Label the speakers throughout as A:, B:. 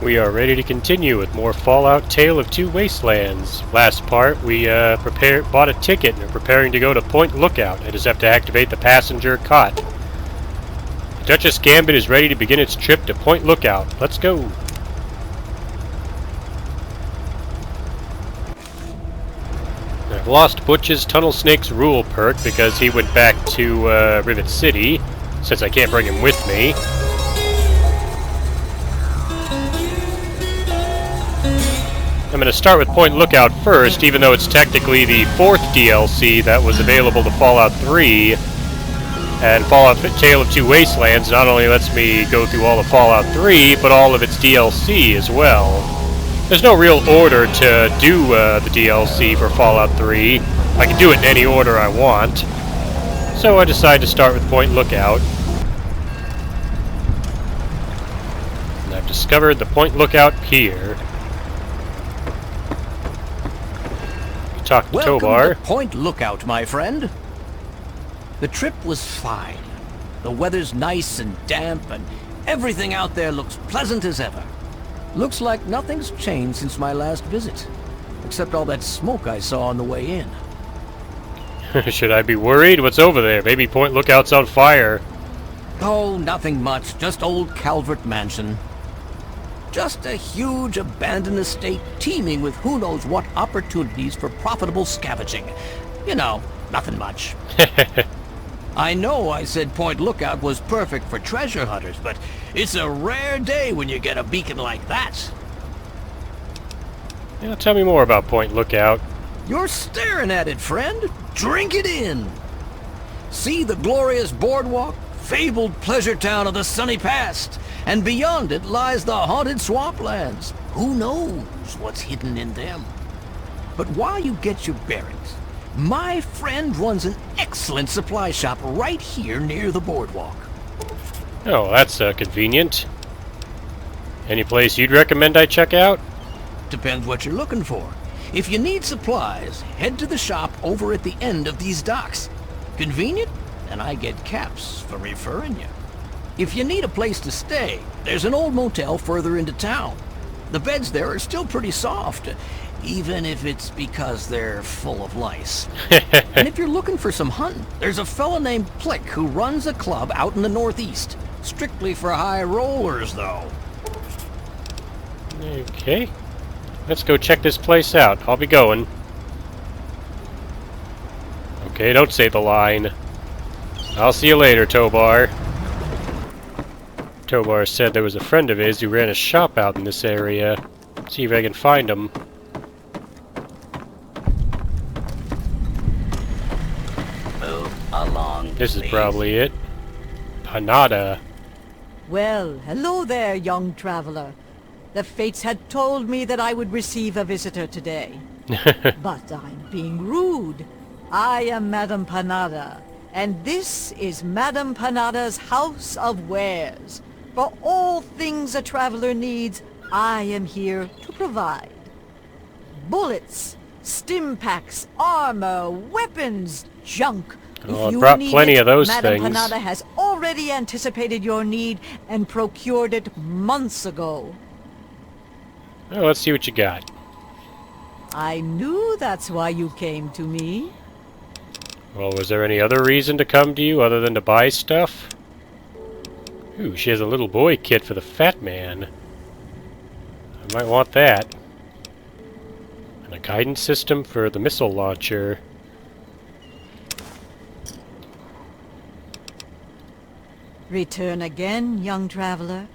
A: We are ready to continue with more Fallout Tale of Two Wastelands. Last part, we bought a ticket and are preparing to go to Point Lookout. I just have to activate the passenger cot. The Duchess Gambit is ready to begin its trip to Point Lookout. Let's go. I've lost Butch's Tunnel Snake's Rule perk because he went back to Rivet City, since I can't bring him with me. I'm going to start with Point Lookout first, even though it's technically the 4th DLC that was available to Fallout 3. And Fallout Tale of Two Wastelands not only lets me go through all of Fallout 3, but all of its DLC as well. There's no real order to do the DLC for Fallout 3. I can do it in any order I want. So I decided to start with Point Lookout. And I've discovered the Point Lookout PIER. Talk to Tobar.
B: Welcome to Point Lookout, my friend. The trip was fine. The weather's nice and damp, and everything out there looks pleasant as ever. Looks like nothing's changed since my last visit, except all that smoke I saw on the way in.
A: Should I be worried? What's over there? Maybe Point Lookout's on fire.
B: Oh, nothing much. Just old Calvert Mansion. Just a huge abandoned estate teeming with who knows what opportunities for profitable scavenging. You know, nothing much. I know I said Point Lookout was perfect for treasure hunters, but it's a rare day when you get a beacon like that.
A: Yeah, tell me more about Point Lookout.
B: You're staring at it, friend. Drink it in. See the glorious boardwalk, fabled pleasure town of the sunny past. And beyond it lies the haunted swamplands. Who knows what's hidden in them? But while you get your bearings, my friend runs an excellent supply shop right here near the boardwalk.
A: Oh, that's convenient. Any place you'd recommend I check out?
B: Depends what you're looking for. If you need supplies, head to the shop over at the end of these docks. Convenient? And I get caps for referring you. If you need a place to stay, there's an old motel further into town. The beds there are still pretty soft, even if it's because they're full of lice. And if you're looking for some hunting, there's a fella named Plick who runs a club out in the northeast. Strictly for high rollers, though.
A: Okay. Let's go check this place out. I'll be going. Okay, don't say the line. I'll see you later, Tobar. Tobar said there was a friend of his who ran a shop out in this area. See if I can find him.
B: Move along,
A: This is probably it. Panada.
C: Well, hello there, young traveler. The fates had told me that I would receive a visitor today. But I'm being rude. I am Madame Panada, and this is Madame Panada's House of Wares. For all things a traveler needs, I am here to provide. Bullets, stim packs, armor, weapons, junk.
A: Oh, I brought plenty of those
C: Madame
A: things.
C: Panada has already anticipated your need and procured it months ago.
A: Oh, let's see what you got.
C: I knew that's why you came to me.
A: Well, was there any other reason to come to you other than to buy stuff? Ooh, she has a little boy kit for the fat man. I might want that. And a guidance system for the missile launcher.
C: Return again, young traveler.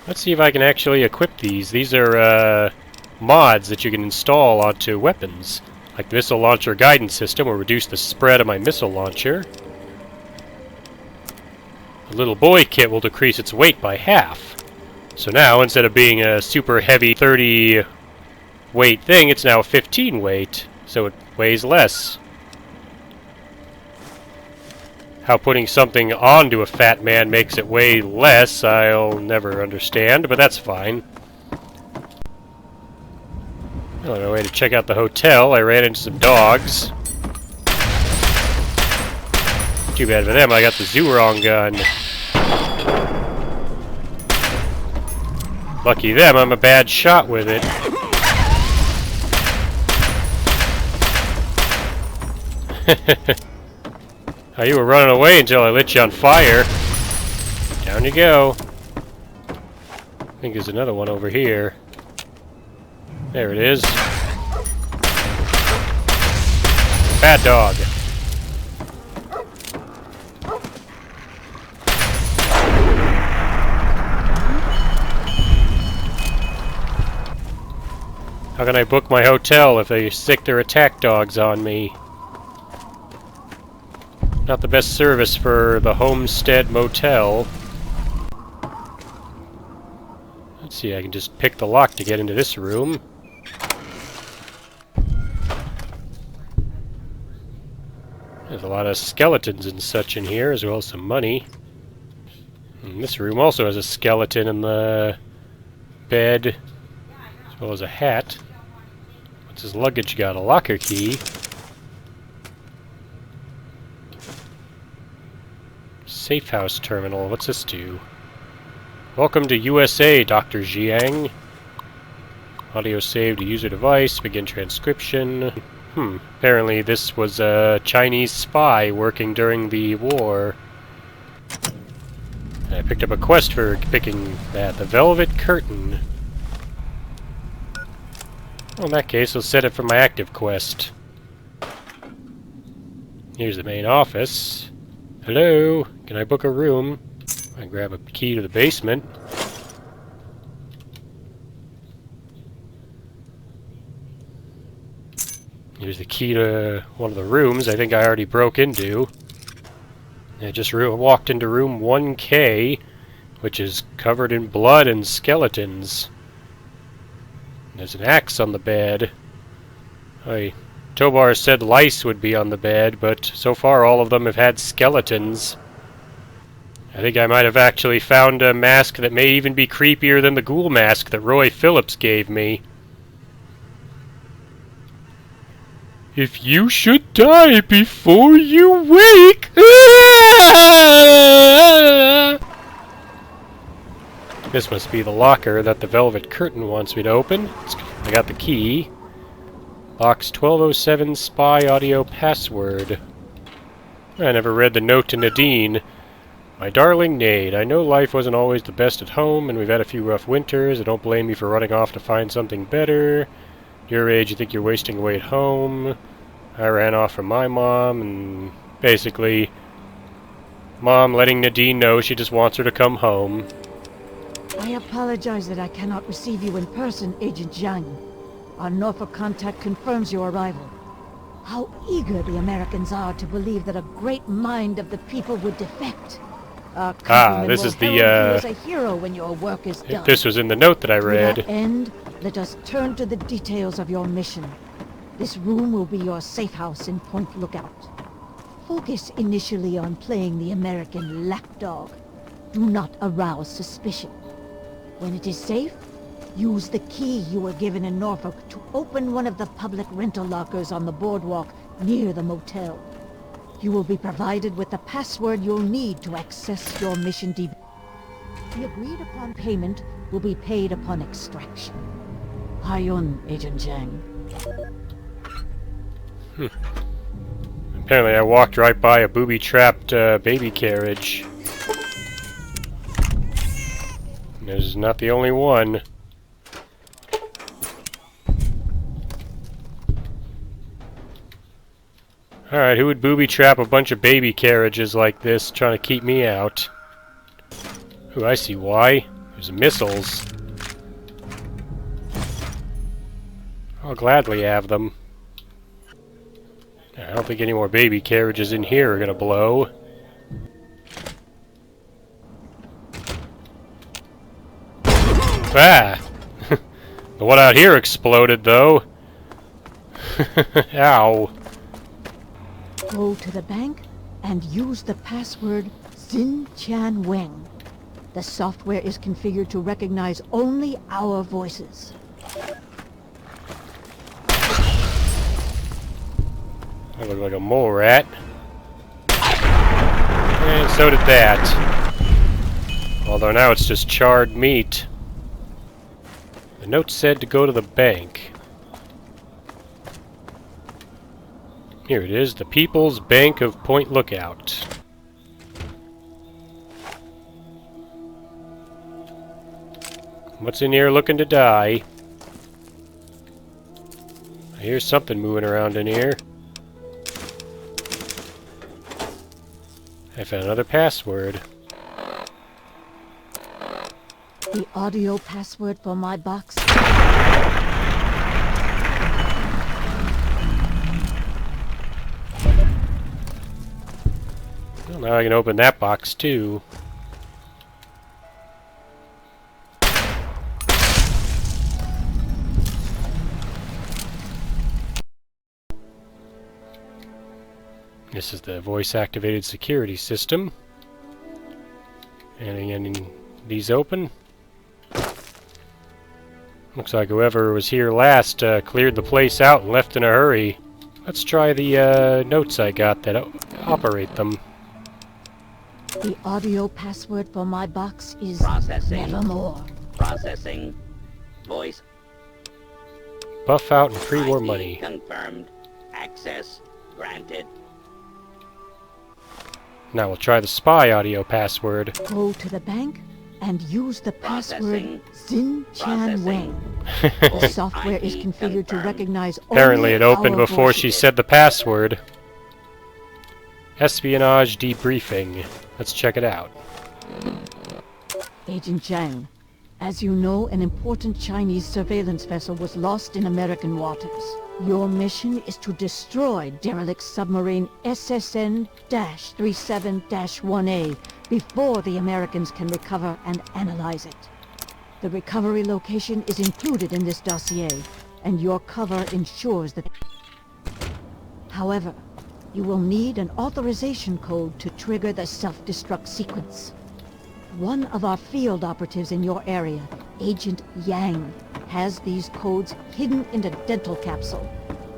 A: Let's see if I can actually equip these. These are mods that you can install onto weapons. Like the missile launcher guidance system will reduce the spread of my missile launcher. The little boy kit will decrease its weight by half. So now, instead of being a super heavy 30 weight thing, it's now a 15 weight. So it weighs less. How putting something onto a fat man makes it weigh less, I'll never understand, but that's fine. On my way to check out the hotel, I ran into some dogs. Too bad for them, I got the Zurong gun. Lucky them, I'm a bad shot with it. Oh, you were running away until I lit you on fire. Down you go. I think there's another one over here. There it is. Bad dog. How can I book my hotel if they stick their attack dogs on me? Not the best service for the Homestead Motel. Let's see, I can just pick the lock to get into this room. There's a lot of skeletons and such in here, as well as some money. And this room also has a skeleton in the bed, as well as a hat. What's his luggage got? A locker key. Safe house terminal. What's this do? Welcome to USA, Dr. Jiang. Audio save to user device. Begin transcription. Apparently this was a Chinese spy working during the war. I picked up a quest for picking that. The Velvet Curtain. Well, in that case, I'll set it for my active quest. Here's the main office. Hello? Can I book a room? I grab a key to the basement. Here's the key to one of the rooms I think I already broke into. I just walked into room 1K, which is covered in blood and skeletons. There's an axe on the bed. Tobar said lice would be on the bed, but so far all of them have had skeletons. I think I might have actually found a mask that may even be creepier than the Ghoul Mask that Roy Phillips gave me. If you should die before you wake... This must be the locker that the Velvet Curtain wants me to open. I got the key. Box 1207 spy audio password. I never read the note to Nadine. My darling Nade, I know life wasn't always the best at home, and we've had a few rough winters. I don't blame you for running off to find something better. Your age, you think you're wasting away at home. I ran off from my mom, and basically, Mom letting Nadine know she just wants her to come home.
C: I apologize that I cannot receive you in person, Agent Zhang. Our Norfolk contact confirms your arrival. How eager the Americans are to believe that a great mind of the people would defect.
A: This is the,
C: you as a hero when your work is done.
A: This was in the note that I read.
C: To that end, let us turn to the details of your mission. This room will be your safe house in Point Lookout. Focus initially on playing the American lapdog. Do not arouse suspicion. When it is safe, use the key you were given in Norfolk to open one of the public rental lockers on the boardwalk near the motel. You will be provided with the password you'll need to access your mission. The agreed upon payment will be paid upon extraction. Hayun, Agent Zhang.
A: Apparently I walked right by a booby-trapped baby carriage. This is not the only one. Alright, who would booby-trap a bunch of baby carriages like this trying to keep me out? Ooh, I see why. There's missiles. I'll gladly have them. I don't think any more baby carriages in here are gonna blow. Ah! The one out here exploded, though. Ow.
C: Go to the bank and use the password Xin Chan Weng. The software is configured to recognize only our voices.
A: I look like a mole rat. And so did that. Although now it's just charred meat. The note said to go to the bank. Here it is, the People's Bank of Point Lookout. What's in here looking to die? I hear something moving around in here. I found another password.
C: The audio password for my box.
A: Well, now I can open that box too. This is the voice-activated security system. And these open. Looks like whoever was here last cleared the place out and left in a hurry. Let's try the notes I got that operate them.
C: The audio password for my box is
D: Processing.
C: nevermore.
D: Processing. Voice.
A: Buff out and pre-war
D: ID
A: money.
D: confirmed. Access granted.
A: Now we'll try the spy audio password.
C: Go to the bank and use the password
D: Processing.
C: Xin Chan Wang. The software is
D: ID
C: configured to
D: confirmed.
C: recognize
A: Apparently it
C: only
A: opened
C: our
A: before she
C: voices.
A: said the password. Espionage debriefing. Let's check it out.
C: Agent Zhang, as you know, an important Chinese surveillance vessel was lost in American waters. Your mission is to destroy derelict submarine SSN-37-1A before the Americans can recover and analyze it. The recovery location is included in this dossier, and your cover ensures that... However, you will need an authorization code to trigger the self-destruct sequence. One of our field operatives in your area, Agent Yang, has these codes hidden in a dental capsule,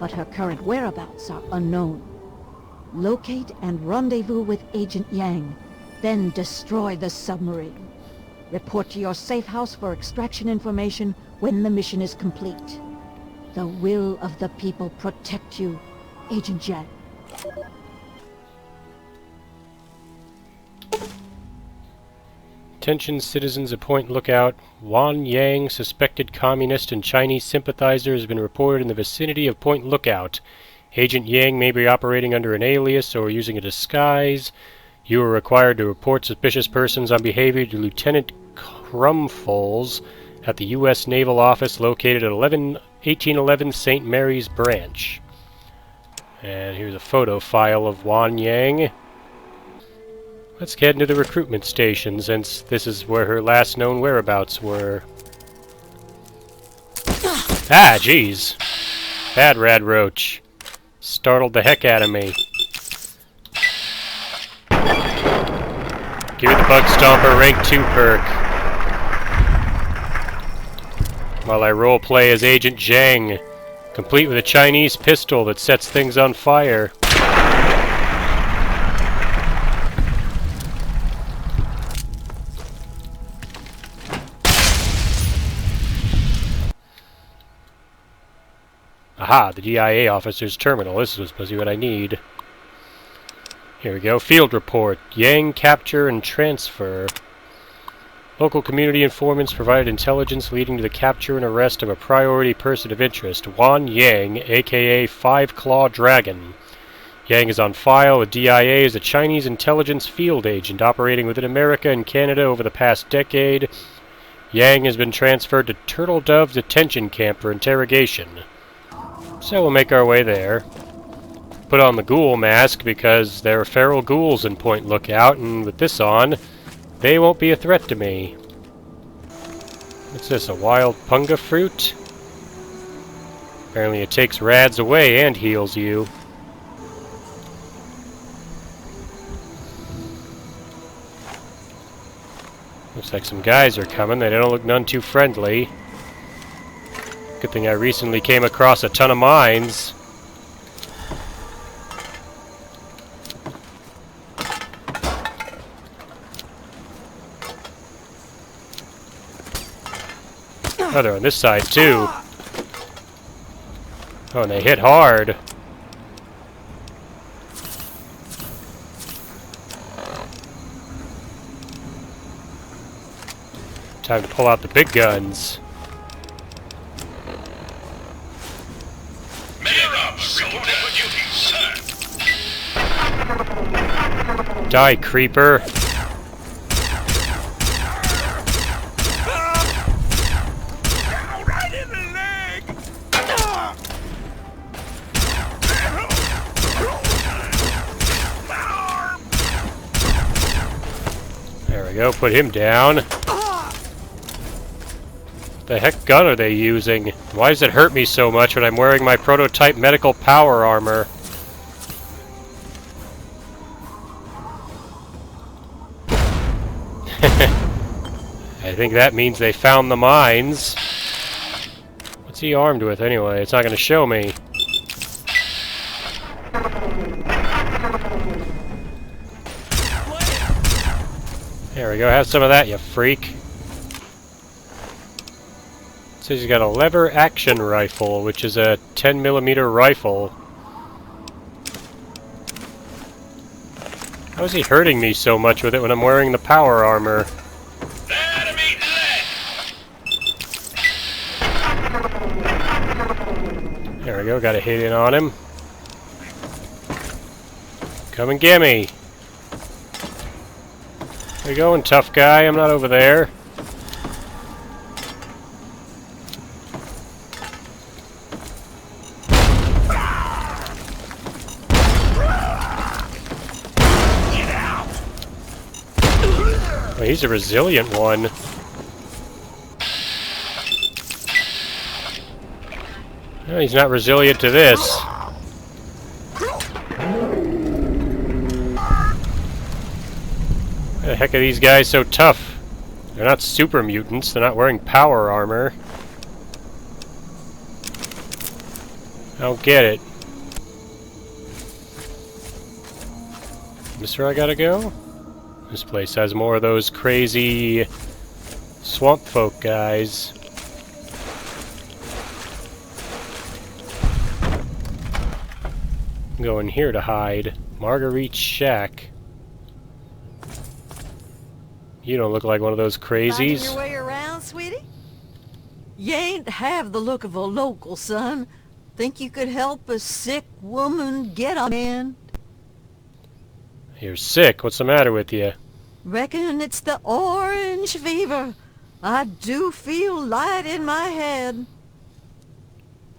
C: but her current whereabouts are unknown. Locate and rendezvous with Agent Yang, then destroy the submarine. Report to your safe house for extraction information when the mission is complete. The will of the people protect you, Agent Yang.
A: Attention citizens of Point Lookout. Wan Yang, suspected communist and Chinese sympathizer, has been reported in the vicinity of Point Lookout. Agent Yang may be operating under an alias or using a disguise. You are required to report suspicious persons on behavior to Lieutenant Crumfolds at the U.S. Naval Office located at 1811 St. Mary's Branch. And here's a photo file of Wan Yang. Let's head into the recruitment station, since this is where her last known whereabouts were. Ah, jeez. Bad Rad Roach. Startled the heck out of me. Give me the Bug Stomper Rank 2 perk. While I roleplay as Agent Zhang, complete with a Chinese pistol that sets things on fire. Aha, the DIA officer's terminal. This was supposed to be what I need. Here we go. Field report. Yang capture and transfer. Local community informants provided intelligence leading to the capture and arrest of a priority person of interest, Wan Yang, aka Five Claw Dragon. Yang is on file with DIA as a Chinese intelligence field agent operating within America and Canada over the past decade. Yang has been transferred to TURTLEDOVE detention camp for interrogation. So we'll make our way there. Put on the Ghoul Mask because there are feral ghouls in Point Lookout, and with this on, they won't be a threat to me. What's this, a wild punga fruit? Apparently it takes rads away and heals you. Looks like some guys are coming. They don't look none too friendly. Good thing I recently came across a ton of mines. Oh, they're on this side, too. Oh, and they hit hard. Time to pull out the big guns. Die, creeper. There we go, put him down. What the heck gun are they using? Why does it hurt me so much when I'm wearing my prototype medical power armor? I think that means they found the mines. What's he armed with anyway? It's not going to show me. There we go, have some of that, you freak. It says he's got a lever action rifle, which is a 10mm rifle. How is he hurting me so much with it when I'm wearing the power armor? There we go, got a hit in on him. Come and get me. Where you going, tough guy? I'm not over there. Oh, he's a resilient one. No, he's not resilient to this. Why the heck are these guys so tough? They're not super mutants, they're not wearing power armor. I don't get it. Is this where I gotta go? This place has more of those crazy swamp folk guys. Go in here to hide. Marguerite's shack. You don't look like one of those crazies.
C: Finding your way around, sweetie? You ain't have the look of a local, son. Think you could help a sick woman get a man?
A: You're sick. What's the matter with you?
C: Reckon it's the orange fever. I do feel light in my head.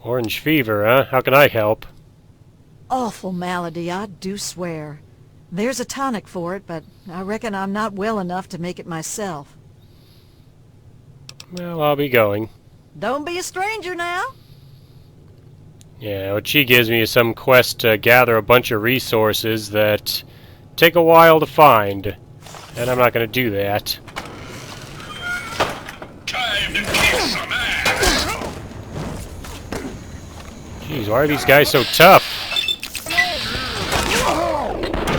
A: Orange fever, huh? How can I help?
C: Awful malady, I do swear. There's a tonic for it, but I reckon I'm not well enough to make it myself.
A: Well, I'll be going.
C: Don't be a stranger now.
A: Yeah, what she gives me is some quest to gather a bunch of resources that take a while to find. And I'm not going to do that.
E: Time to kick some ass.
A: Jeez, why are these guys so tough?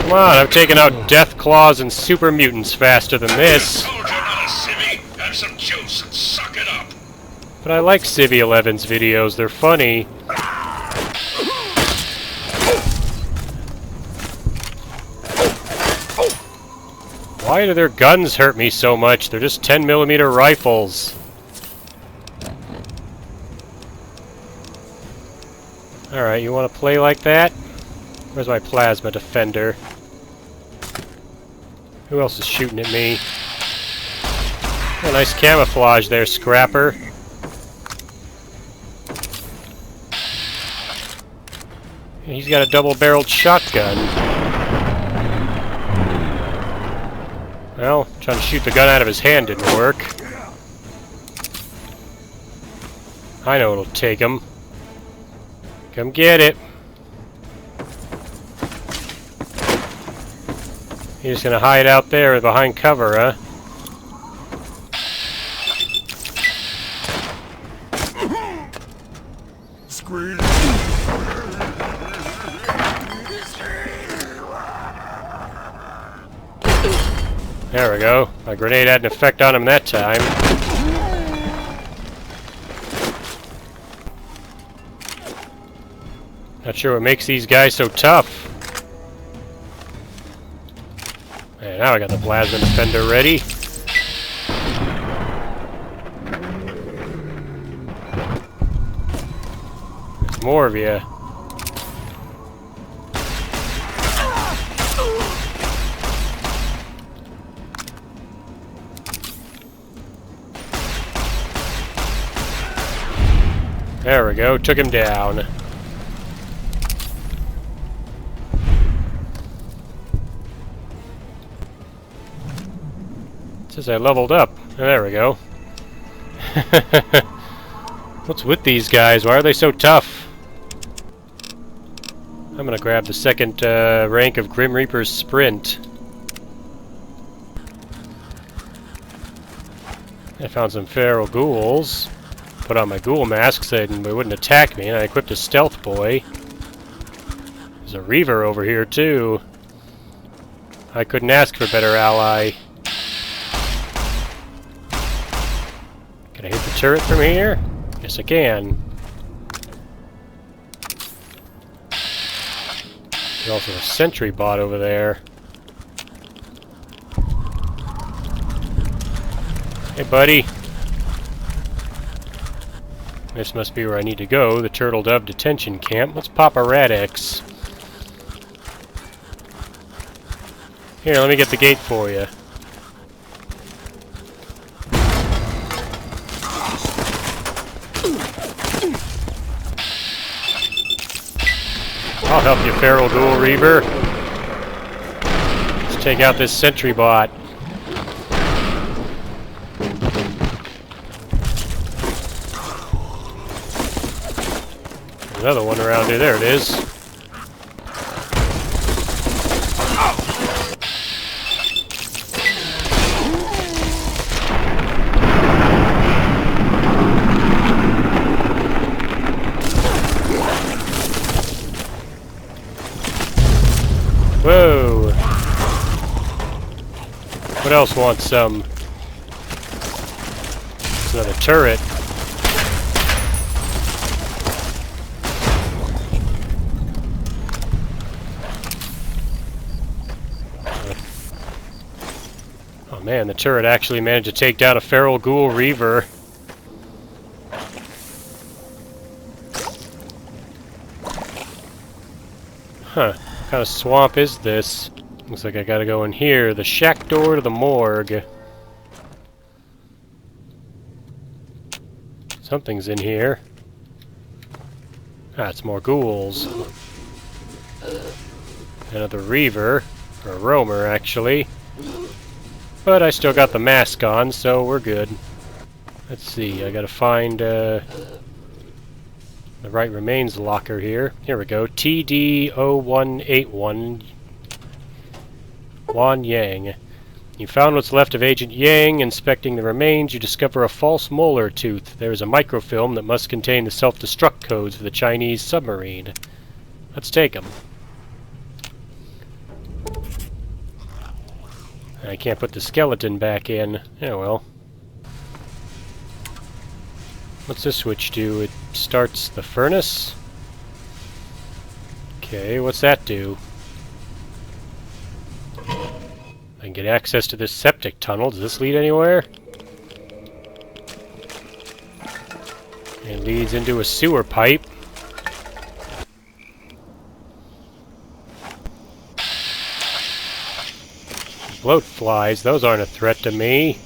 A: Come on, I've taken out Death Claws and Super Mutants faster than this.
E: Told you not a civvy. Have some juice and suck it up.
A: But I like Civvy 11's videos, they're funny. Why do their guns hurt me so much? They're just 10mm rifles. Alright, you want to play like that? Where's my plasma defender? Who else is shooting at me? Oh, nice camouflage there, Scrapper. He's got a double-barreled shotgun. Well, trying to shoot the gun out of his hand didn't work. I know it'll take him. Come get it. You're just gonna hide out there behind cover, huh?
E: Scream.
A: There we go. My grenade had an effect on him that time. Not sure what makes these guys so tough. And now I got the Plasma Defender ready. There's more of you. There we go, took him down. It says I leveled up. There we go. What's with these guys? Why are they so tough? I'm gonna grab the second rank of Grim Reaper's Sprint. I found some feral ghouls. Put on my Ghoul Mask so they wouldn't attack me, and I equipped a Stealth Boy. There's a Reaver over here, too. I couldn't ask for a better ally. Can I hit the turret from here? Yes, I can. There's also a sentry bot over there. Hey, buddy. This must be where I need to go, the TURTLEDOVE detention camp. Let's pop a Radix. Here, let me get the gate for you. I'll help you, Feral Ghoul Reaver. Let's take out this sentry bot. Another one around here. There it is. Whoa! What else wants some? It's another turret. Man, the turret actually managed to take down a Feral Ghoul Reaver. Huh. What kind of swamp is this? Looks like I gotta go in here. The shack door to the morgue. Something's in here. Ah, it's more ghouls. Another Reaver. Or a Roamer, actually. But I still got the mask on, so we're good. Let's see, I gotta find the right remains locker here. Here we go, TD-0181 Wan Yang. You found what's left of Agent Yang. Inspecting the remains, you discover a false molar tooth. There is a microfilm that must contain the self-destruct codes for the Chinese submarine. Let's take them. I can't put the skeleton back in. Yeah, well. What's this switch do? It starts the furnace? Okay, what's that do? I can get access to this septic tunnel. Does this lead anywhere? It leads into a sewer pipe. Bloat flies, those aren't a threat to me.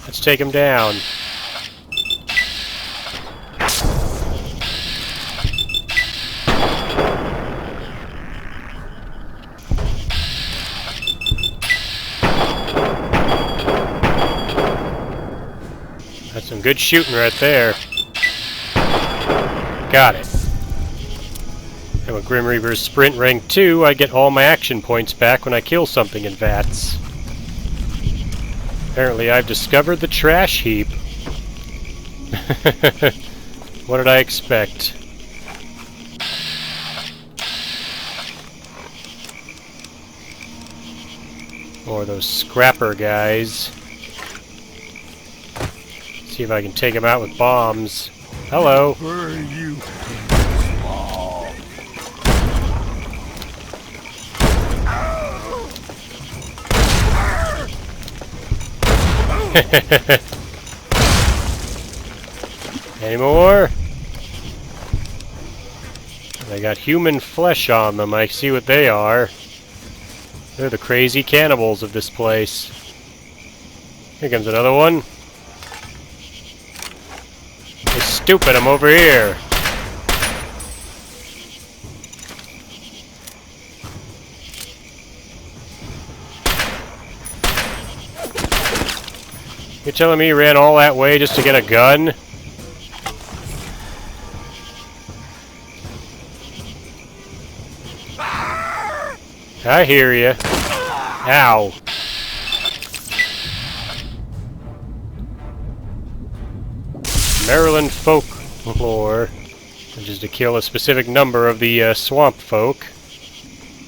A: Let's take them down. That's some good shooting right there. Got it. And with Grim Reaper's Sprint Rank 2, I get all my action points back when I kill something in vats. Apparently I've discovered the trash heap. What did I expect? Or those scrapper guys. See if I can take them out with bombs. Hello.
E: Where are you?
A: Any more? They got human flesh on them. I see what they are. They're the crazy cannibals of this place. Here comes another one. Hey, stupid, I'm over here. You're telling me you ran all that way just to get a gun? I hear you. Ow. Maryland folklore, which is to kill a specific number of the swamp folk.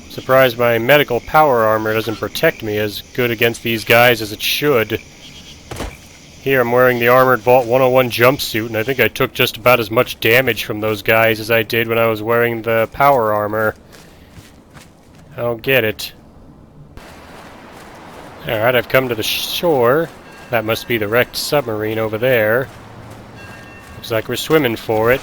A: Surprised my medical power armor doesn't protect me as good against these guys as it should. Here I'm wearing the Armored Vault 101 jumpsuit, and I think I took just about as much damage from those guys as I did when I was wearing the power armor. I don't get it. Alright, I've come to the shore. That must be the wrecked submarine over there. Looks like we're swimming for it.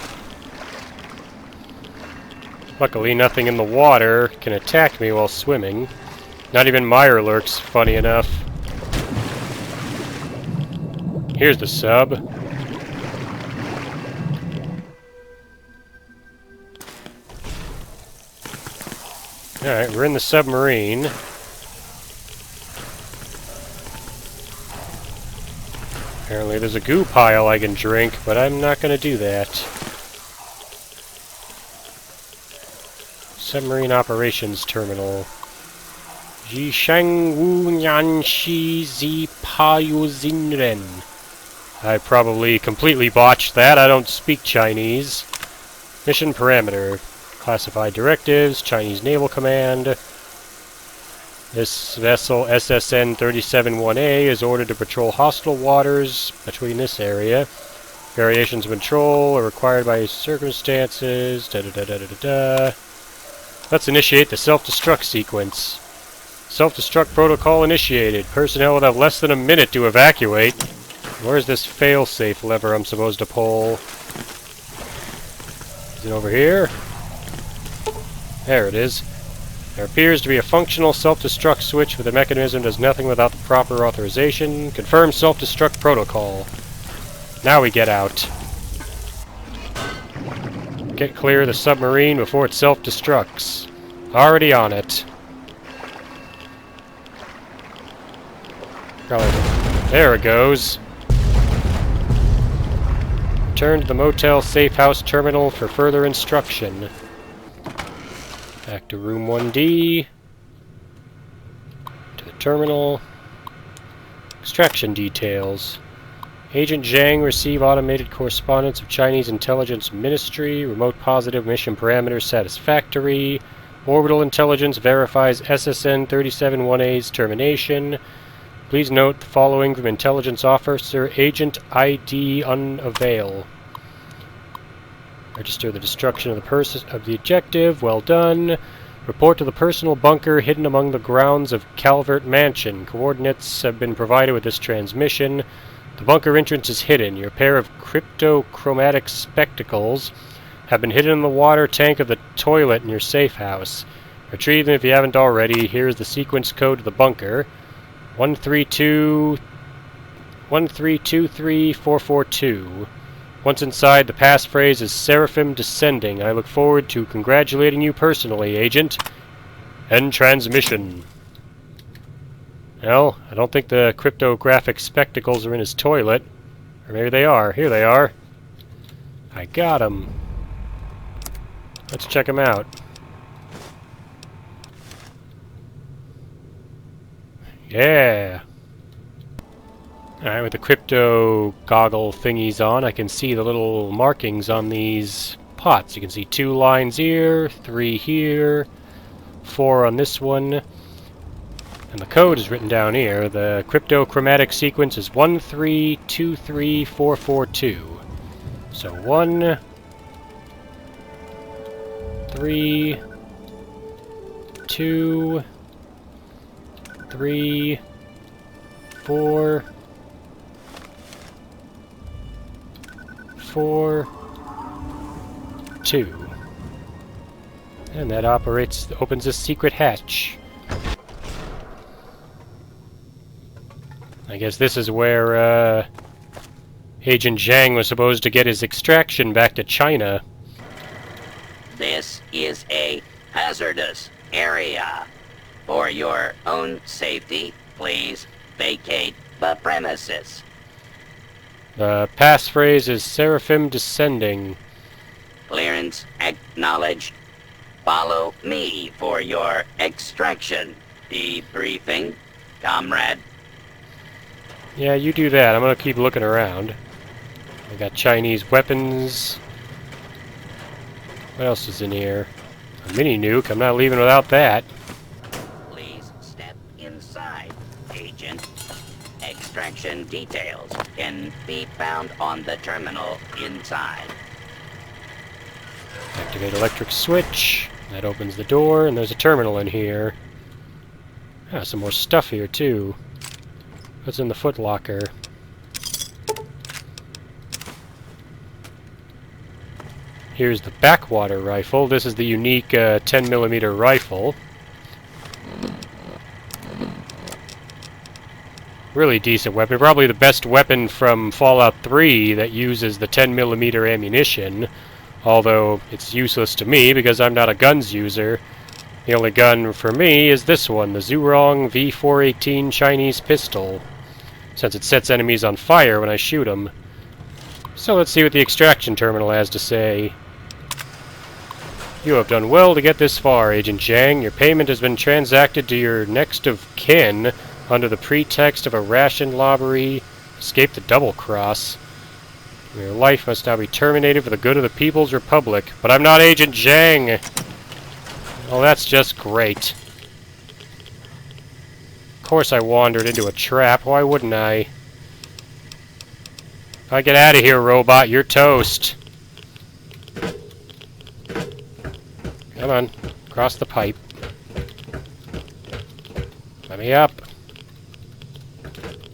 A: Luckily, nothing in the water can attack me while swimming. Not even Mirelurks, funny enough. Here's the sub. Alright, we're in the submarine. Apparently there's a goo pile I can drink, but I'm not going to do that. Submarine Operations Terminal. Jishang Wu Nyanshi Zi Payu Zinren. I probably completely botched that. I don't speak Chinese. Mission parameter. Classified directives. Chinese Naval Command. This vessel, SSN 37-1A, is ordered to patrol hostile waters between this area. Variations of control are required by circumstances. Let's initiate the self-destruct sequence. Self-destruct protocol initiated. Personnel will have less than a minute to evacuate. Where's this fail-safe lever I'm supposed to pull? Is it over here? There it is. There appears to be a functional self-destruct switch, but the mechanism does nothing without the proper authorization. Confirm self-destruct protocol. Now we get out. Get clear of the submarine before it self-destructs. Already on it. There it goes. Return to the motel safe house terminal for further instruction. Back to room 1D. To the terminal. Extraction details. Agent Zhang receive automated correspondence of Chinese Intelligence Ministry. Remote positive mission parameters satisfactory. Orbital intelligence verifies SSN 37-1A's termination. Please note the following from Intelligence Officer Agent ID unavail. Register the destruction of the objective. Well done. Report to the personal bunker hidden among the grounds of Calvert Mansion. Coordinates have been provided with this transmission. The bunker entrance is hidden. Your pair of cryptochromatic spectacles have been hidden in the water tank of the toilet in your safe house. Retrieve them if you haven't already. Here is the sequence code to the bunker. 1323442. Once inside, the passphrase is Seraphim Descending. I look forward to congratulating you personally, Agent. End transmission. Well, I don't think the cryptographic spectacles are in his toilet. Or maybe they are. Here they are. I got them. Let's check them out. Yeah. Alright, with the crypto goggle thingies on, I can see the little markings on these pots. You can see 2 lines here, 3 here, 4 on this one. And the code is written down here. The cryptochromatic sequence is 1323442. So 1, 3, 2, 3, 4, 4, 2. And that opens a secret hatch. I guess this is where, Agent Zhang was supposed to get his extraction back to China.
D: This is a hazardous area. For your own safety, please vacate the premises.
A: The passphrase is Seraphim Descending.
D: Clearance acknowledged. Follow me for your extraction. Debriefing, comrade.
A: Yeah, you do that. I'm gonna keep looking around. I got Chinese weapons. What else is in here? A mini nuke. I'm not leaving without that.
D: Please step inside, Agent. Extraction details can be found on the terminal inside.
A: Activate electric switch. That opens the door, and there's a terminal in here. Ah, some more stuff here, too. What's in the footlocker? Here's the backwater rifle. This is the unique 10mm rifle. Really decent weapon. Probably the best weapon from Fallout 3 that uses the 10mm ammunition. Although it's useless to me because I'm not a guns user. The only gun for me is this one, the Zhurong V418 Chinese pistol, since it sets enemies on fire when I shoot them. So let's see what the extraction terminal has to say. You have done well to get this far, Agent Zhang. Your payment has been transacted to your next of kin under the pretext of a ration robbery. Escape the double-cross. Your life must now be terminated for the good of the People's Republic. But I'm not Agent Zhang! Well, that's just great. Of course I wandered into a trap. Why wouldn't I? If I get out of here, robot, you're toast. Come on. Cross the pipe. Let me up.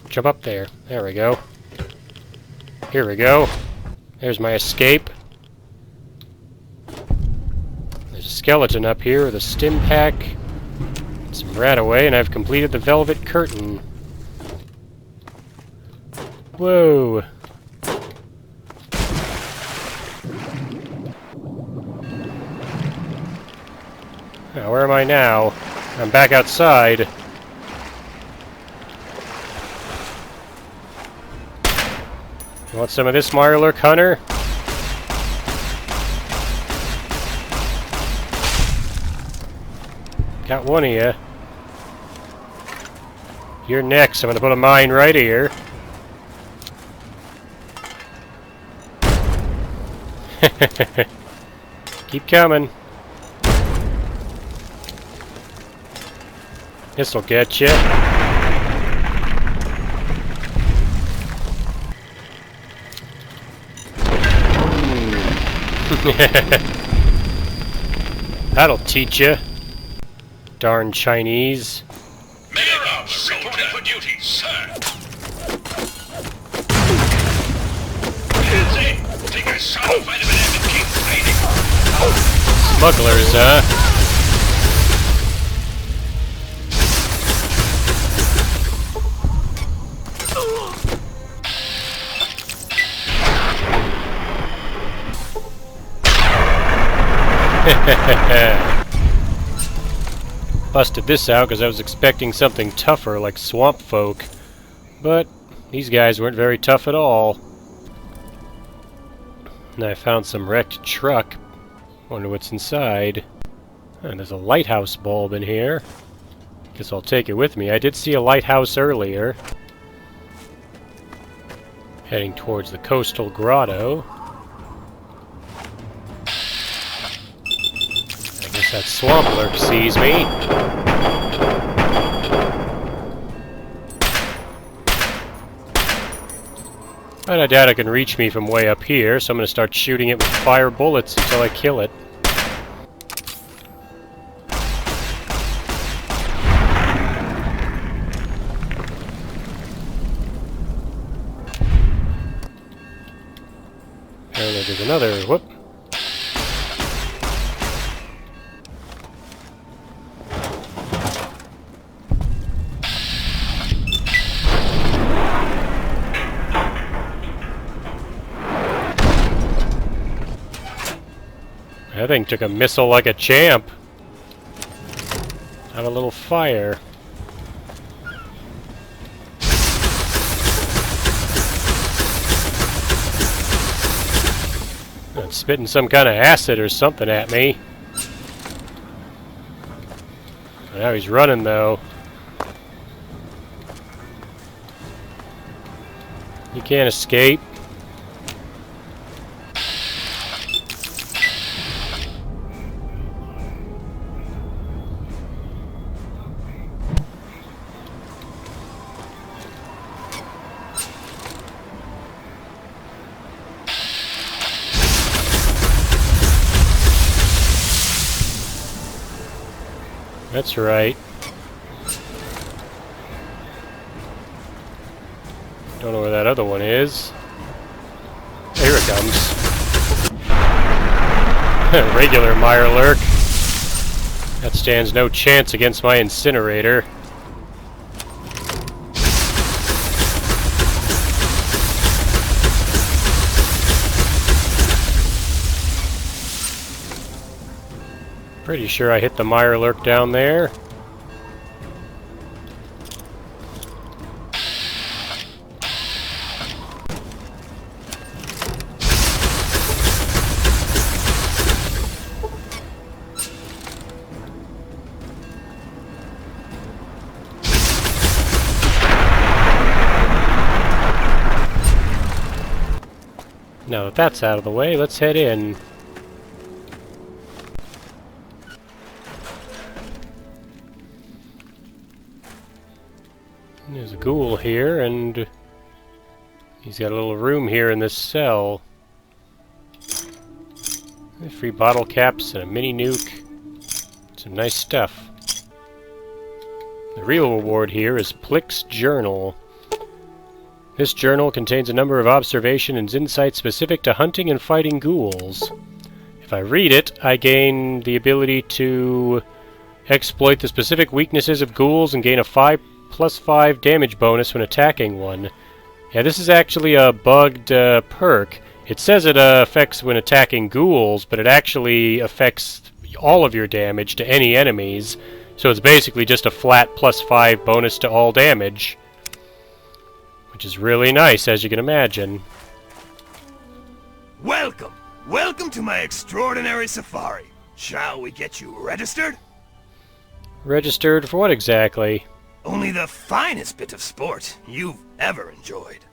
A: Jump up there. There we go. Here we go. There's my escape. There's a skeleton up here with a stim pack. Some rat-away, and I've completed the velvet curtain. Whoa. Now, where am I now? I'm back outside. You want some of this, Mirelurk Hunter? Got one of you. You're next. I'm gonna put a mine right here. Keep coming. This'll get you. That'll teach you. Darn Chinese.
E: Mayor House, reporting for duty, sir. Hands in. Think I saw a vitamin M and keep fighting.
A: Smugglers, huh? Busted this out because I was expecting something tougher like swamp folk, but these guys weren't very tough at all. And I found some wrecked truck. Wonder what's inside. And there's a lighthouse bulb in here. Guess I'll take it with me. I did see a lighthouse earlier. Heading towards the coastal grotto. That swamp lurk sees me. But I doubt it can reach me from way up here, so I'm going to start shooting it with fire bullets until I kill it. there's another. Whoop. That thing took a missile like a champ. Have a little fire. It's spitting some kind of acid or something at me. Now he's running though. You can't escape. That's right. Don't know where that other one is. Here it comes. Regular Mirelurk. That stands no chance against my incinerator. Pretty sure I hit the Mirelurk down there. Now that that's out of the way, let's head in. There's a ghoul here, and he's got a little room here in this cell. Free bottle caps and a mini nuke. Some nice stuff. The real reward here is Plick's Journal. This journal contains a number of observations and insights specific to hunting and fighting ghouls. If I read it, I gain the ability to exploit the specific weaknesses of ghouls and gain a +5 damage bonus when attacking one. Yeah, this is actually a bugged perk. It says it affects when attacking ghouls, but it actually affects all of your damage to any enemies. So it's basically just a flat +5 bonus to all damage. Which is really nice, as you can imagine.
F: Welcome! Welcome to my extraordinary safari. Shall we get you registered?
A: Registered for what exactly?
F: Only the finest bit of sport you've ever enjoyed.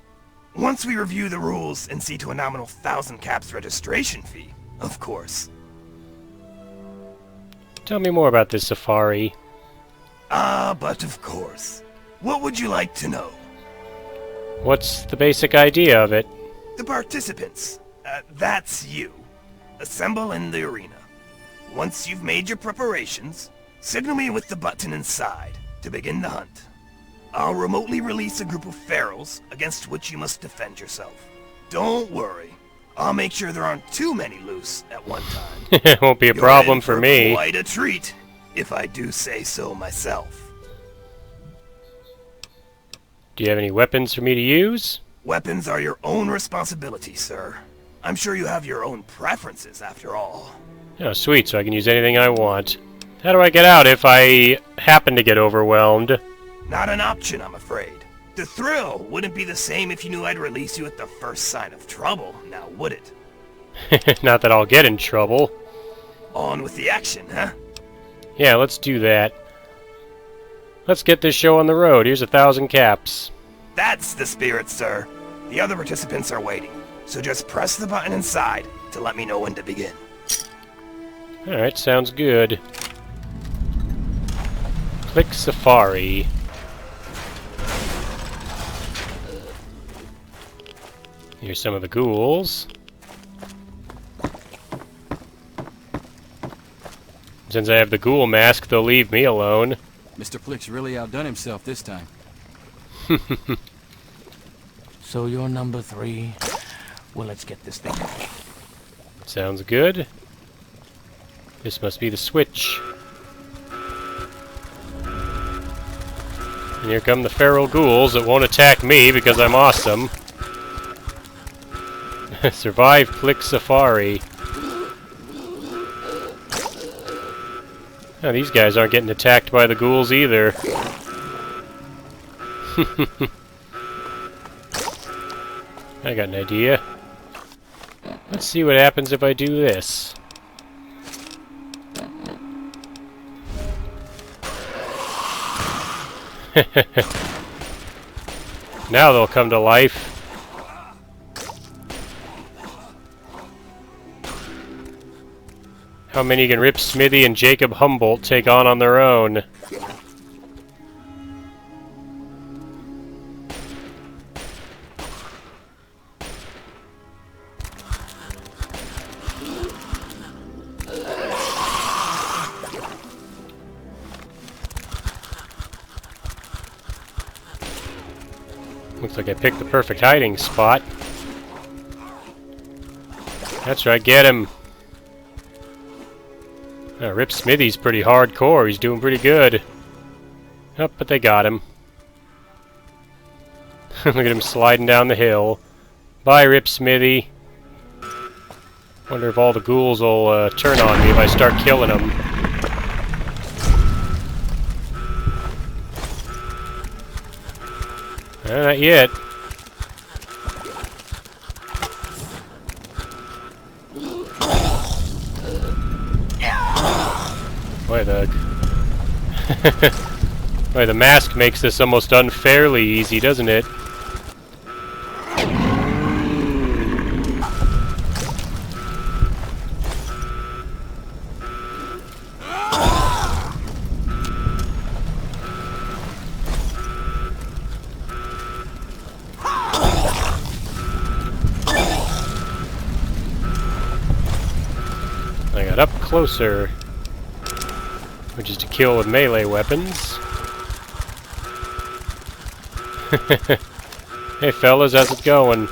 F: Once we review the rules and see to a nominal 1,000 caps registration fee, of course.
A: Tell me more about this safari.
F: But of course. What would you like to know?
A: What's the basic idea of it?
F: The participants, that's you, assemble in the arena. Once you've made your preparations, signal me with the button inside to begin the hunt. I'll remotely release a group of ferals against which you must defend yourself. Don't worry, I'll make sure there aren't too many loose at one time.
A: It won't be a problem for me.
F: Quite a treat, if I do say so myself.
A: Do you have any weapons for me to use?
F: Weapons are your own responsibility, sir. I'm sure you have your own preferences, after all.
A: Oh, sweet, so I can use anything I want. How do I get out if I happen to get overwhelmed?
F: Not an option, I'm afraid. The thrill wouldn't be the same if you knew I'd release you at the first sign of trouble, now would it?
A: Not that I'll get in trouble.
F: On with the action, huh?
A: Yeah, let's do that. Let's get this show on the road. Here's 1,000 caps.
F: That's the spirit, sir. The other participants are waiting, so just press the button inside to let me know when to begin.
A: Alright, sounds good. Click Safari. Here's some of the ghouls. Since I have the Ghoul Mask, they'll leave me alone.
G: Mr. Plick's really outdone himself this time.
B: So you're number 3? Well, let's get this thing going.
A: Sounds good. This must be the switch. And here come the feral ghouls that won't attack me because I'm awesome. Survive Plick Safari. Oh, these guys aren't getting attacked by the ghouls either. I got an idea. Let's see what happens if I do this. Now they'll come to life. How many can Rip Smithy and Jacob Humboldt take on their own? Looks like I picked the perfect hiding spot. That's right, get him! Rip Smithy's pretty hardcore, he's doing pretty good. Oh, but they got him. Look at him sliding down the hill. Bye, Rip Smithy. Wonder if all the ghouls will turn on me if I start killing them. Not yet. Boy, boy, the mask makes this almost unfairly easy, doesn't it? I got up closer, which is to kill with melee weapons. Hey fellas, how's it going?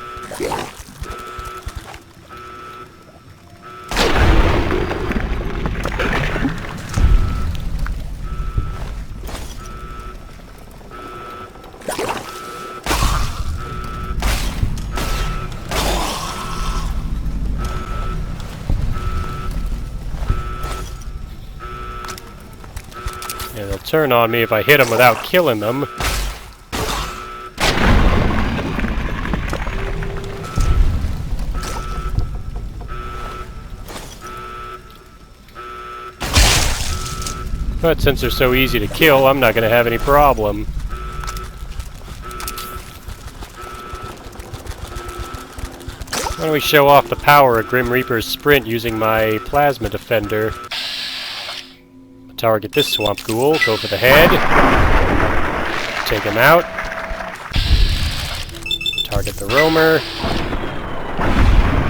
A: Yeah, they'll turn on me if I hit them without killing them. But since they're so easy to kill, I'm not going to have any problem. Why don't we show off the power of Grim Reaper's sprint using my Plasma Defender. Target this swamp ghoul, go for the head, take him out, target the roamer,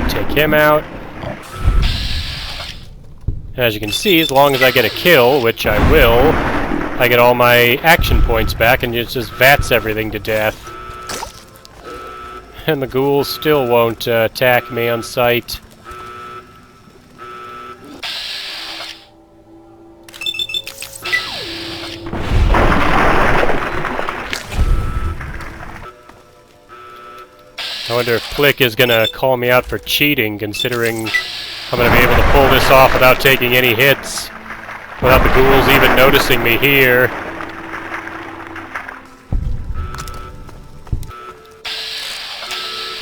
A: take him out. As you can see, as long as I get a kill, which I will, I get all my action points back and it just vats everything to death. And the ghouls still won't attack me on sight. I wonder if Plick is going to call me out for cheating, considering I'm going to be able to pull this off without taking any hits, without the ghouls even noticing me here.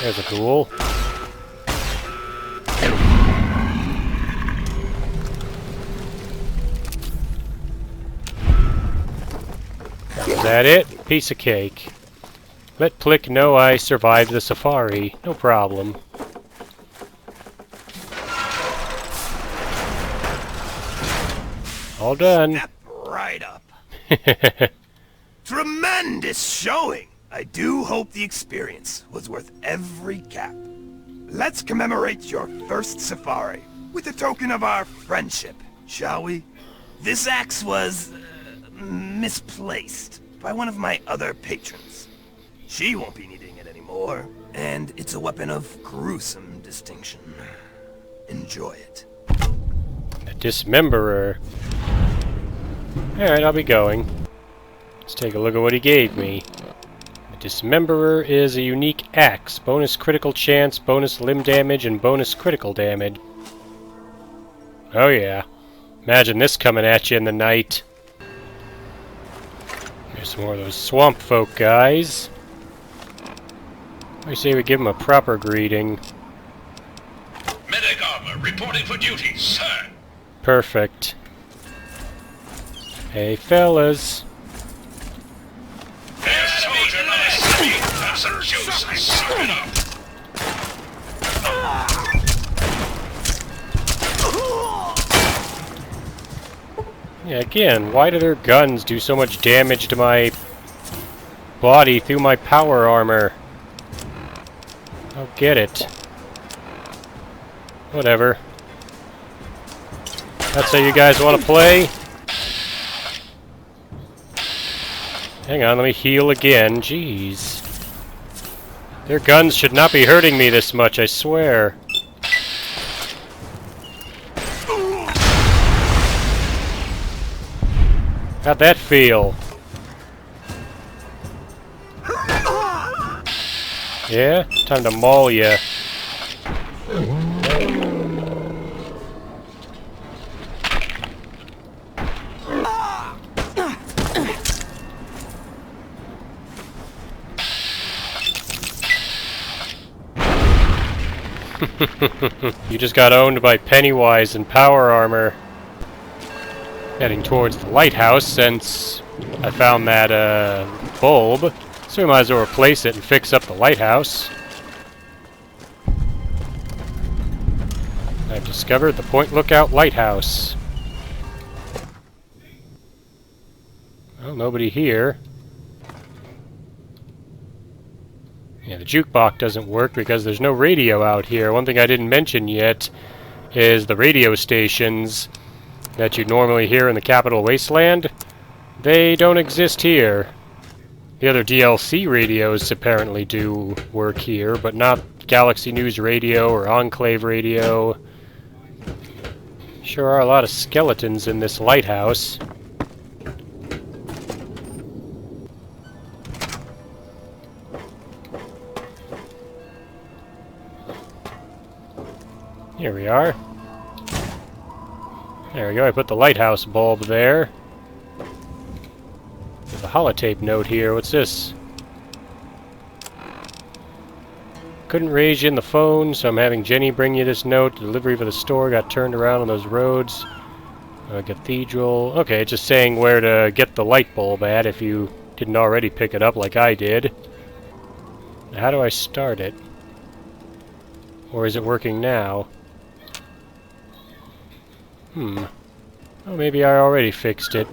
A: There's a ghoul. Is that it? Piece of cake. Let Plick know I survived the safari. No problem. All done.
F: Step right up. Tremendous showing! I do hope the experience was worth every cap. Let's commemorate your first safari with a token of our friendship, shall we? This axe was misplaced by one of my other patrons. She won't be needing it anymore, and it's a weapon of gruesome distinction. enjoy it.
A: A dismemberer. Alright, I'll be going. Let's take a look at what he gave me. The dismemberer is a unique axe. Bonus critical chance, bonus limb damage, and bonus critical damage. Oh yeah. Imagine this coming at you in the night. There's some more of those swamp folk guys. I say we give them a proper greeting.
E: Medic armor reporting for duty, sir.
A: Perfect. Hey fellas.
E: There's a soldier on the city. Have some juice and suck it up.
A: Yeah, again, why do their guns do so much damage to my body through my power armor? I'll get it. Whatever. That's how you guys want to play? Hang on, let me heal again. Jeez. Their guns should not be hurting me this much, I swear. How'd that feel? Yeah? Time to maul ya. You just got owned by Pennywise in power armor. Heading towards the lighthouse since I found that bulb, so we might as well replace it and fix up the lighthouse. I've discovered the Point Lookout Lighthouse. Well, nobody here. Yeah, the jukebox doesn't work because there's no radio out here. One thing I didn't mention yet is the radio stations that you normally hear in the Capital Wasteland. They don't exist here. The other DLC radios apparently do work here, but not Galaxy News Radio or Enclave Radio. Sure are a lot of skeletons in this lighthouse. Here we are. There we go, I put the lighthouse bulb there. There's a holotape note here. What's this? Couldn't raise you in the phone, so I'm having Jenny bring you this note. The delivery for the store got turned around on those roads. Cathedral. Okay, it's just saying where to get the light bulb at if you didn't already pick it up like I did. How do I start it? Or is it working now? Oh, maybe I already fixed it.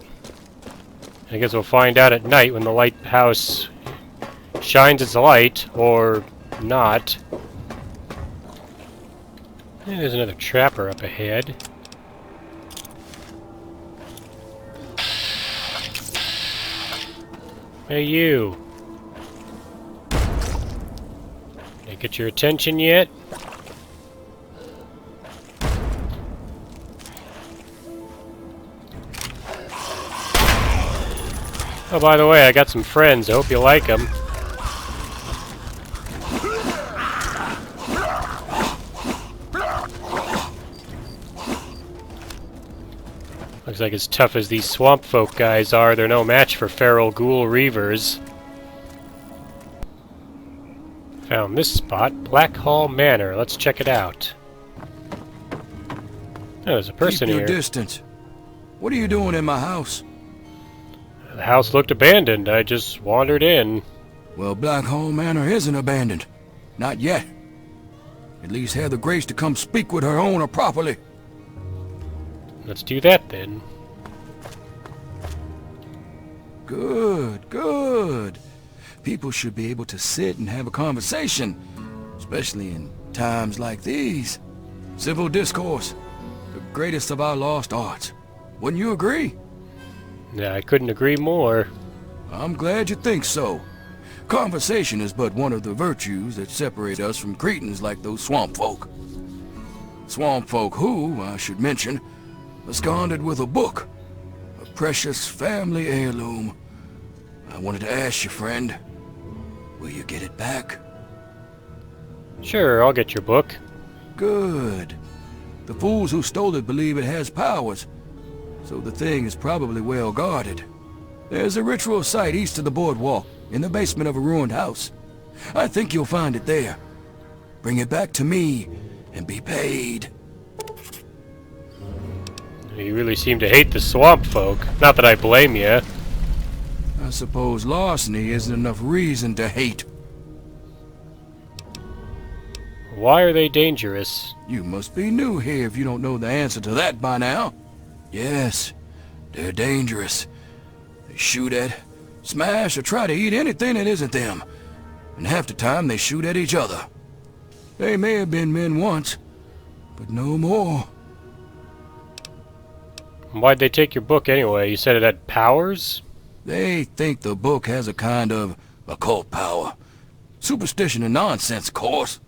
A: I guess we'll find out at night when the lighthouse shines its light, or not. There's another trapper up ahead. Hey, you. Did I get your attention yet? Oh, by the way, I got some friends. I hope you like them. Looks like as tough as these swamp folk guys are, they're no match for feral ghoul reavers. Found this spot, Black Hall Manor. Let's check it out. Oh, there's a person here.
G: Keep your distance. What are you doing in my house?
A: The house looked abandoned. I just wandered in.
G: Well, Black Hall Manor isn't abandoned. Not yet. At least have the grace to come speak with her owner properly.
A: Let's do that then.
G: Good, good. People should be able to sit and have a conversation, especially in times like these. Civil discourse, the greatest of our lost arts. Wouldn't you agree?
A: Yeah, I couldn't agree more.
G: I'm glad you think so. Conversation is but one of the virtues that separate us from cretins like those swamp folk. Swamp folk who, I should mention, absconded with a book. A precious family heirloom. I wanted to ask you, friend, will you get it back?
A: Sure, I'll get your book.
G: Good. The fools who stole it believe it has powers, so the thing is probably well guarded. There's a ritual site east of the boardwalk, in the basement of a ruined house. I think you'll find it there. Bring it back to me, and be paid.
A: You really seem to hate the swamp folk. Not that I blame you.
G: I suppose larceny isn't enough reason to hate.
A: Why are they dangerous?
G: You must be new here if you don't know the answer to that by now. Yes, they're dangerous. They shoot at, smash, or try to eat anything that isn't them. And half the time they shoot at each other. They may have been men once, but no more.
A: Why'd they take your book anyway? You said it had powers?
G: They think the book has a kind of occult power. Superstition and nonsense, of course.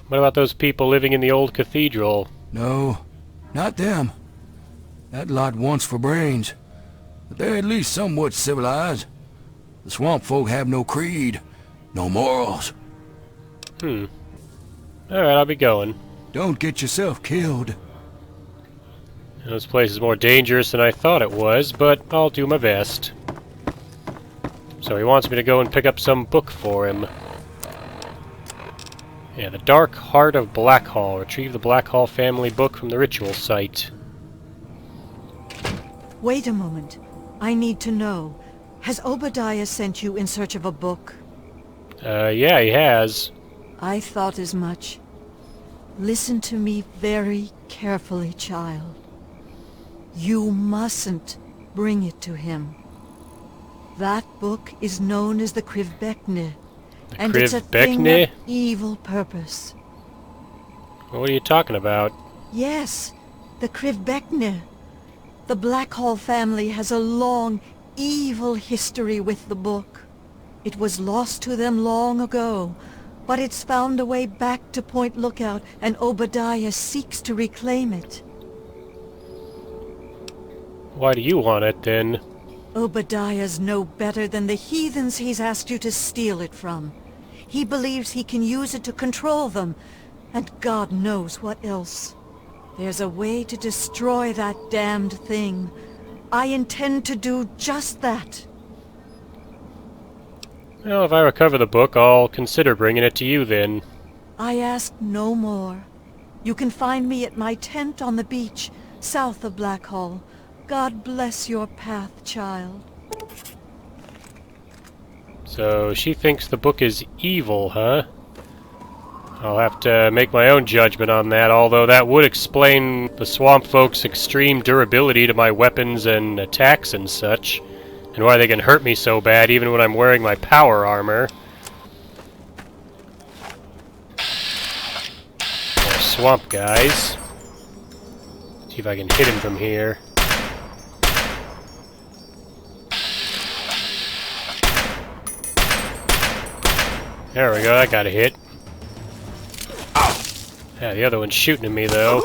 A: What about those people living in the old cathedral?
G: No, not them. That lot wants for brains. But they're at least somewhat civilized. The swamp folk have no creed, no morals.
A: Alright, I'll be going.
G: Don't get yourself killed.
A: This place is more dangerous than I thought it was, but I'll do my best. So he wants me to go and pick up some book for him. Yeah, the Dark Heart of Blackhall. Retrieve the Blackhall family book from the ritual site.
C: Wait a moment. I need to know. Has Obadiah sent you in search of a book?
A: Yeah, he has.
C: I thought as much. Listen to me very carefully, child. You mustn't bring it to him. That book is known as the Krivbeknih, and it's a thing of evil purpose.
A: What are you talking about?
C: Yes, the Krivbeknih. The Blackhall family has a long, evil history with the book. It was lost to them long ago, but it's found a way back to Point Lookout, and Obadiah seeks to reclaim it.
A: Why do you want it, then?
C: Obadiah's no better than the heathens he's asked you to steal it from. He believes he can use it to control them, and God knows what else. There's a way to destroy that damned thing. I intend to do just that.
A: Well, if I recover the book, I'll consider bringing it to you, then.
C: I ask no more. You can find me at my tent on the beach, south of Blackhall. God bless your path, child.
A: So, she thinks the book is evil, huh? I'll have to make my own judgment on that, although that would explain the swamp folks' extreme durability to my weapons and attacks and such, and why they can hurt me so bad even when I'm wearing my power armor. More swamp guys. See if I can hit him from here. There we go, that got a hit. Yeah, the other one's shooting at me, though.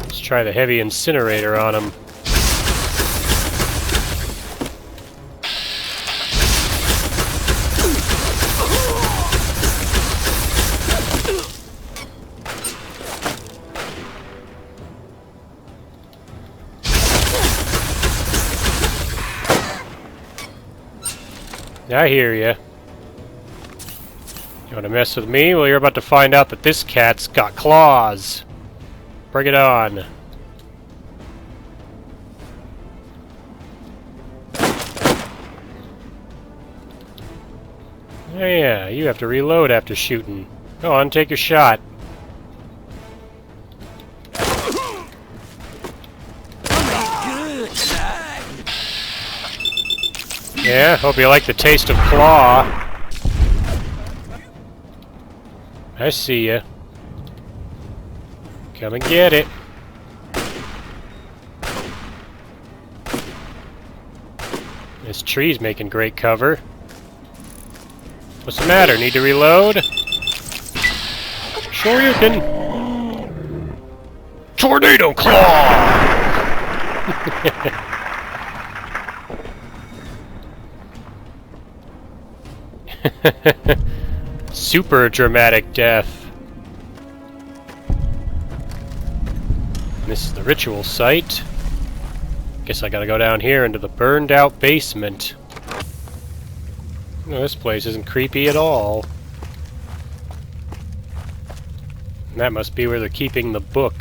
A: Let's try the heavy incinerator on him. I hear ya. You wanna mess with me? Well, you're about to find out that this cat's got claws. Bring it on. Oh yeah, you have to reload after shooting. Go on, take your shot. Yeah, hope you like the taste of claw. I see ya. Come and get it. This tree's making great cover. What's the matter? Need to reload? Sure you can. Tornado Claw! Super dramatic death. This is the ritual site. Guess I gotta go down here into the burned out basement. No, this place isn't creepy at all. And that must be where they're keeping the book.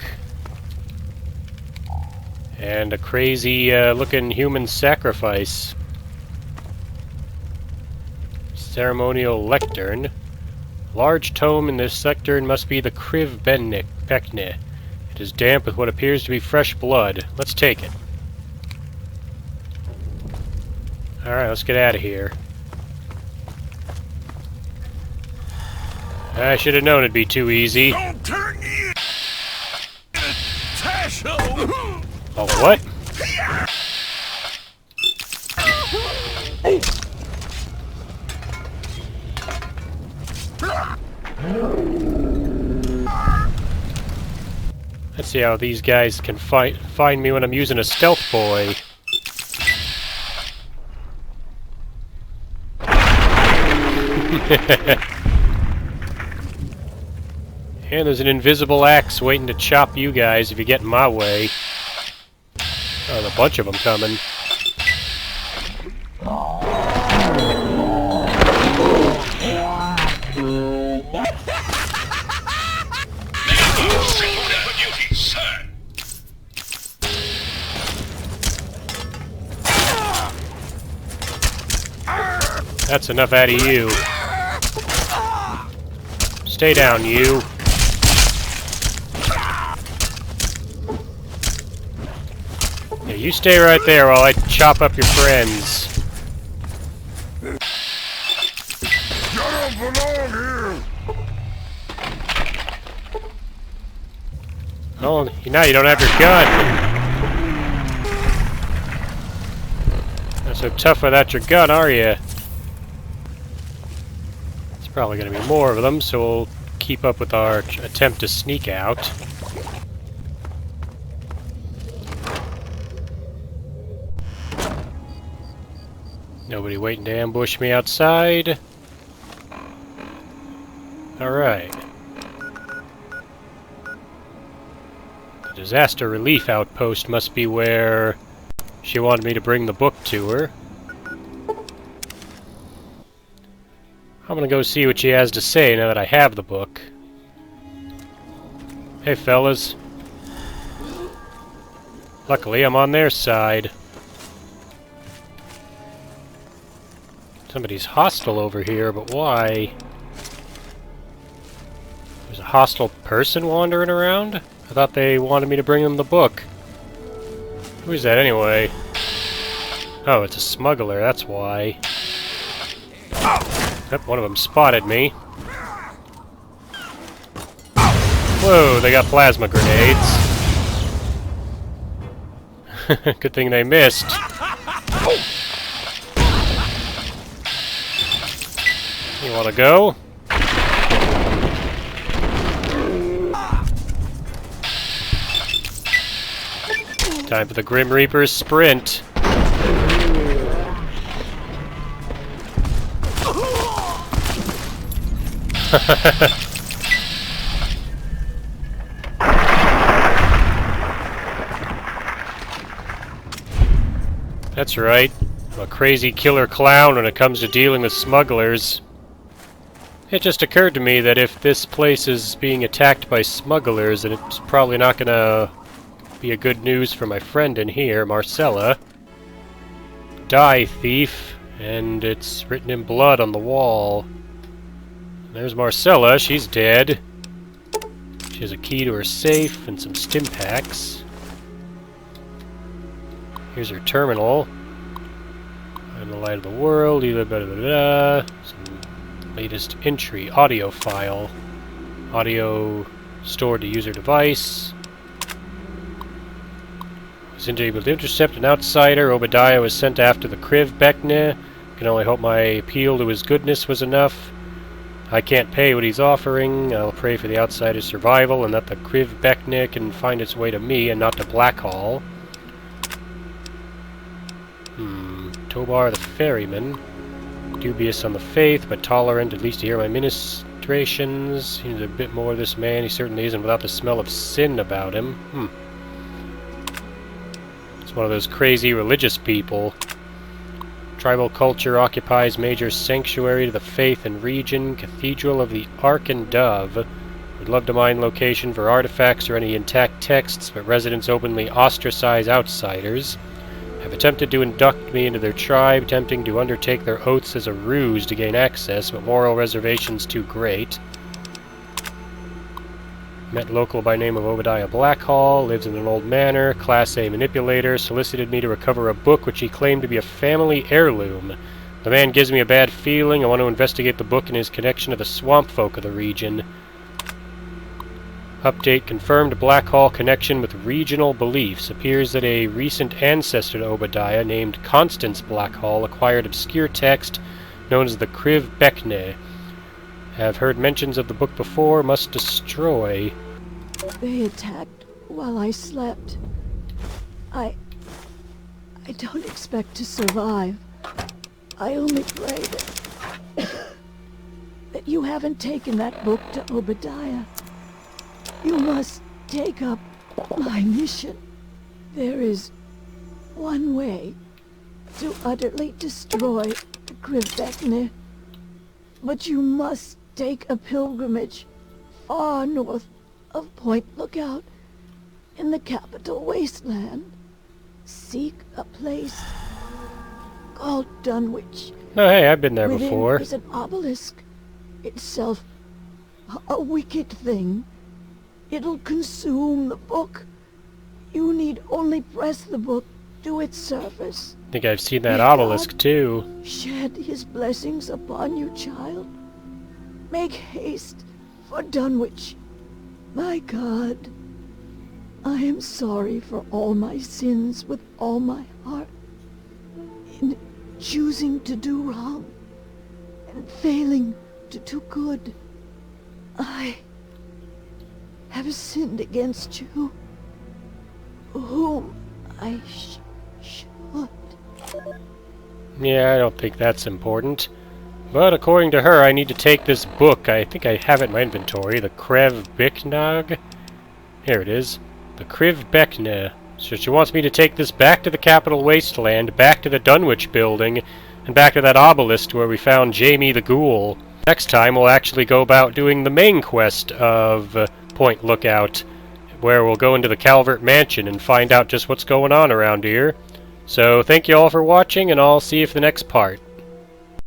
A: And a crazy looking human sacrifice. Ceremonial lectern. Large tome in this lectern must be the Krivbeknih. It is damp with what appears to be fresh blood. Let's take it. Alright, let's get out of here. I should have known it'd be too easy.
F: Don't turn me into trash hole.
A: Oh, what? Let's see how these guys can find me when I'm using a stealth boy. And there's an invisible axe waiting to chop you guys if you get in my way. Oh, there's a bunch of them coming. That's enough out of you. Stay down, you. Yeah, you stay right there while I chop up your friends.
F: You don't belong here.
A: Oh, now you don't have your gun. Not so tough without your gun, are you? There's probably going to be more of them, so we'll keep up with our attempt to sneak out. Nobody waiting to ambush me outside. Alright. The disaster relief outpost must be where she wanted me to bring the book to her. I'm gonna go see what she has to say now that I have the book. Hey fellas. Luckily I'm on their side. Somebody's hostile over here, but why? There's a hostile person wandering around? I thought they wanted me to bring them the book. Who is that anyway? Oh, it's a smuggler, that's why. Yep, one of them spotted me. Whoa, they got plasma grenades. Good thing they missed. You wanna go? Time for the Grim Reaper's sprint. That's right. I'm a crazy killer clown when it comes to dealing with smugglers. It just occurred to me that if this place is being attacked by smugglers, then it's probably not gonna be a good news for my friend in here, Marcella. Die, thief. And it's written in blood on the wall. There's Marcella, she's dead. She has a key to her safe and some stim packs. Here's her terminal. In the light of the world, some latest entry, audio file. Audio stored to user device. Was able to intercept an outsider. Obadiah was sent after the Krivbeknih. Can only hope my appeal to his goodness was enough. I can't pay what he's offering. I'll pray for the outsider's survival and that the Krivbeknih can find its way to me and not to Blackhall. Tobar the ferryman. Dubious on the faith, but tolerant at least to hear my ministrations. Seems a bit more of this man. He certainly isn't without the smell of sin about him. It's one of those crazy religious people. Tribal culture occupies major sanctuary to the faith and region. Cathedral of the Ark and Dove. Would love to mine location for artifacts or any intact texts, but residents openly ostracize outsiders. Have attempted to induct me into their tribe, attempting to undertake their oaths as a ruse to gain access, but moral reservations too great. Met local by name of Obadiah Blackhall, lives in an old manor, Class A manipulator, solicited me to recover a book which he claimed to be a family heirloom. The man gives me a bad feeling. I want to investigate the book and his connection to the swamp folk of the region. Update confirmed Blackhall connection with regional beliefs. Appears that a recent ancestor to Obadiah named Constance Blackhall acquired obscure text known as the Krivbeknih. Have heard mentions of the book before, must destroy.
C: They attacked while I slept. I don't expect to survive. I only pray that you haven't taken that book to Obadiah. You must take up my mission. There is one way to utterly destroy the Krivbeknih, but you must take a pilgrimage far north of Point Lookout in the Capital Wasteland. Seek a place called Dunwich.
A: Oh, hey, I've been there
C: Within
A: before.
C: is an obelisk, itself a wicked thing. It'll consume the book. You need only press the book to its surface.
A: I think I've seen that
C: May
A: obelisk
C: God
A: too.
C: Shed his blessings upon you, child. Make haste for Dunwich. My God, I am sorry for all my sins with all my heart. In choosing to do wrong and failing to do good, I have sinned against you, whom I should.
A: Yeah, I don't think that's important. But according to her, I need to take this book. I think I have it in my inventory. The Krivbeknih. Here it is. The Krivbeknih. So she wants me to take this back to the Capital Wasteland, back to the Dunwich building, and back to that obelisk where we found Jamie the Ghoul. Next time we'll actually go about doing the main quest of Point Lookout, where we'll go into the Calvert Mansion and find out just what's going on around here. So thank you all for watching, and I'll see you for the next part.